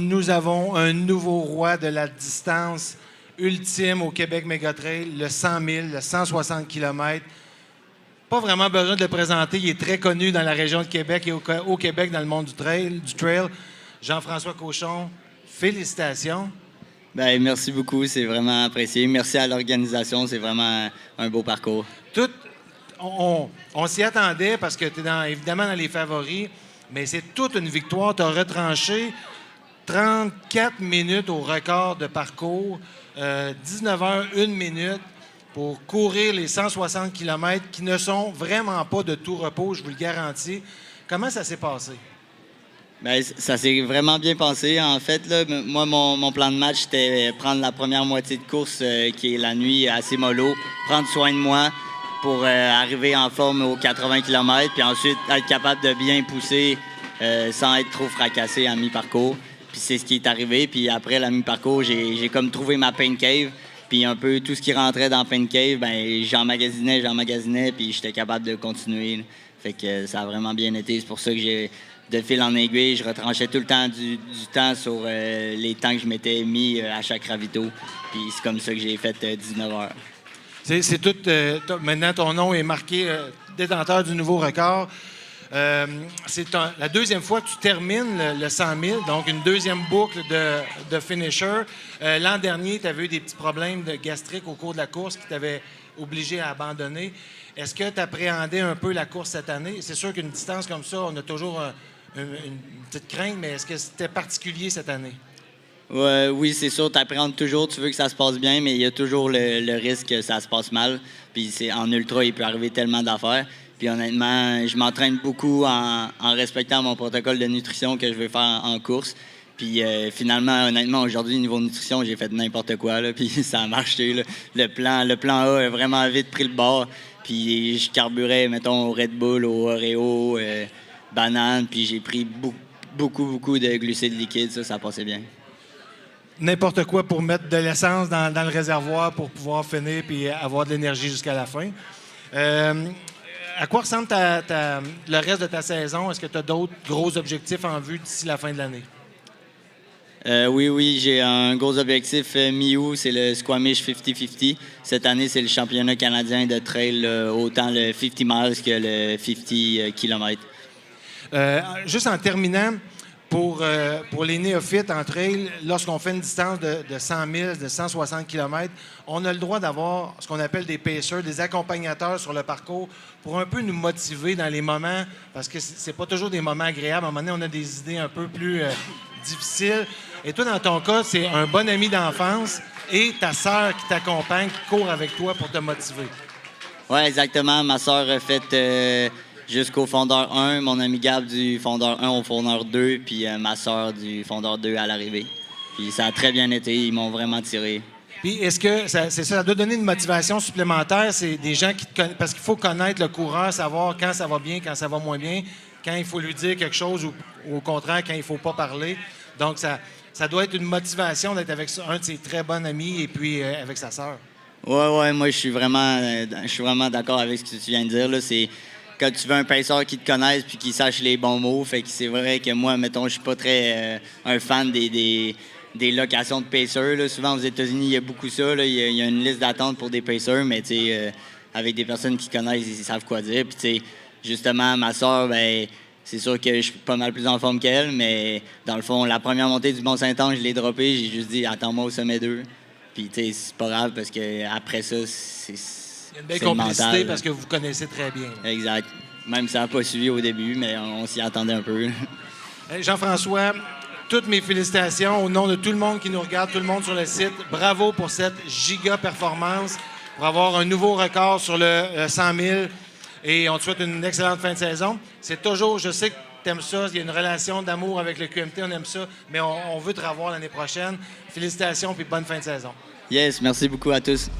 Nous avons un nouveau roi de la distance ultime au Québec Mégatrail, le 100 000, le 160 km. Pas vraiment besoin de le présenter, il est très connu dans la région de Québec et au Québec dans le monde du trail. Jean-François Cochon, félicitations. Bien, merci beaucoup, c'est vraiment apprécié. Merci à l'organisation, c'est vraiment un beau parcours. On s'y attendait parce que tu es évidemment dans les favoris, mais c'est toute une victoire. Tu as retranché 34 minutes au record de parcours, 19 heures, 1 minute pour courir les 160 km qui ne sont vraiment pas de tout repos, je vous le garantis. Comment ça s'est passé? Bien, ça s'est vraiment bien passé. En fait, là, moi, mon plan de match, c'était prendre la première moitié de course, qui est la nuit, assez mollo, prendre soin de moi pour arriver en forme aux 80 km, puis ensuite être capable de bien pousser sans être trop fracassé à mi-parcours. Puis c'est ce qui est arrivé. Puis après la mi-parcours, j'ai comme trouvé ma pain cave. Puis un peu tout ce qui rentrait dans pain cave, ben j'emmagasinais, puis j'étais capable de continuer. Fait que ça a vraiment bien été. C'est pour ça que j'ai, de fil en aiguille, je retranchais tout le temps du temps sur les temps que je m'étais mis à chaque ravito. Puis c'est comme ça que j'ai fait 19 heures. C'est tout. Maintenant, ton nom est marqué détenteur du nouveau record. C'est la deuxième fois que tu termines le 100 000, donc une deuxième boucle de finisher. L'an dernier, tu avais eu des petits problèmes de gastrique au cours de la course qui t'avaient obligé à abandonner. Est-ce que tu appréhendais un peu la course cette année? C'est sûr qu'une distance comme ça, on a toujours une petite crainte, mais est-ce que c'était particulier cette année? Oui, c'est sûr, tu appréhendes toujours, tu veux que ça se passe bien, mais il y a toujours le risque que ça se passe mal. Puis en ultra, il peut arriver tellement d'affaires. Puis honnêtement, je m'entraîne beaucoup en respectant mon protocole de nutrition que je veux faire en course. Puis finalement, honnêtement, aujourd'hui, niveau nutrition, j'ai fait n'importe quoi, là, puis ça a marché. Là. Le plan A a vraiment vite pris le bord. Puis je carburais, mettons, au Red Bull, au Oreo, banane, puis j'ai pris beaucoup de glucides liquides. Ça passait bien. N'importe quoi pour mettre de l'essence dans le réservoir pour pouvoir finir et avoir de l'énergie jusqu'à la fin. À quoi ressemble le reste de ta saison? Est-ce que tu as d'autres gros objectifs en vue d'ici la fin de l'année? Oui, j'ai un gros objectif mi-août, c'est le Squamish 50-50. Cette année, c'est le championnat canadien de trail, autant le 50 miles que le 50 km. Juste en terminant, pour les néophytes en trail, lorsqu'on fait une distance de 100 000, de 160 km, on a le droit d'avoir ce qu'on appelle des pacers, des accompagnateurs sur le parcours pour un peu nous motiver dans les moments, parce que c'est pas toujours des moments agréables. À un moment donné, on a des idées un peu plus difficiles. Et toi, dans ton cas, c'est un bon ami d'enfance et ta sœur qui t'accompagne, qui court avec toi pour te motiver. Oui, exactement. Ma sœur a fait jusqu'au fondeur 1, mon ami Gab du fondeur 1 au fondeur 2, puis ma sœur du fondeur 2 à l'arrivée. Puis ça a très bien été, ils m'ont vraiment tiré. Puis est-ce que ça doit donner une motivation supplémentaire? C'est des gens qui te connaissent, parce qu'il faut connaître le coureur, savoir quand ça va bien, quand ça va moins bien, quand il faut lui dire quelque chose ou au contraire, quand il ne faut pas parler. Donc, ça doit être une motivation d'être avec un de ses très bons amis et puis avec sa sœur. Ouais, moi, je suis vraiment d'accord avec ce que tu viens de dire. Là. C'est quand tu veux un pacer qui te connaisse puis qui sache les bons mots. Fait que c'est vrai que moi, mettons, je suis pas très un fan des locations de pacers. Là. Souvent, aux États-Unis, il y a beaucoup ça. Là. Il y a une liste d'attente pour des pacers, mais tu sais, avec des personnes qui connaissent, ils savent quoi dire. Puis, tu sais, justement, ma soeur, ben, c'est sûr que je suis pas mal plus en forme qu'elle, mais dans le fond, la première montée du Mont-Saint-Ange, je l'ai droppée. J'ai juste dit, attends-moi au sommet 2. Puis, tu sais, c'est pas grave parce qu'après ça, c'est. Il y a une belle complicité mental, parce que vous connaissez très bien. Exact. Même si ça n'a pas suivi au début, mais on s'y attendait un peu. Jean-François, toutes mes félicitations au nom de tout le monde qui nous regarde, tout le monde sur le site. Bravo pour cette giga performance, pour avoir un nouveau record sur le 100 000. Et on te souhaite une excellente fin de saison. C'est toujours, je sais que tu aimes ça, il y a une relation d'amour avec le QMT, on aime ça, mais on veut te revoir l'année prochaine. Félicitations et bonne fin de saison. Yes, merci beaucoup à tous.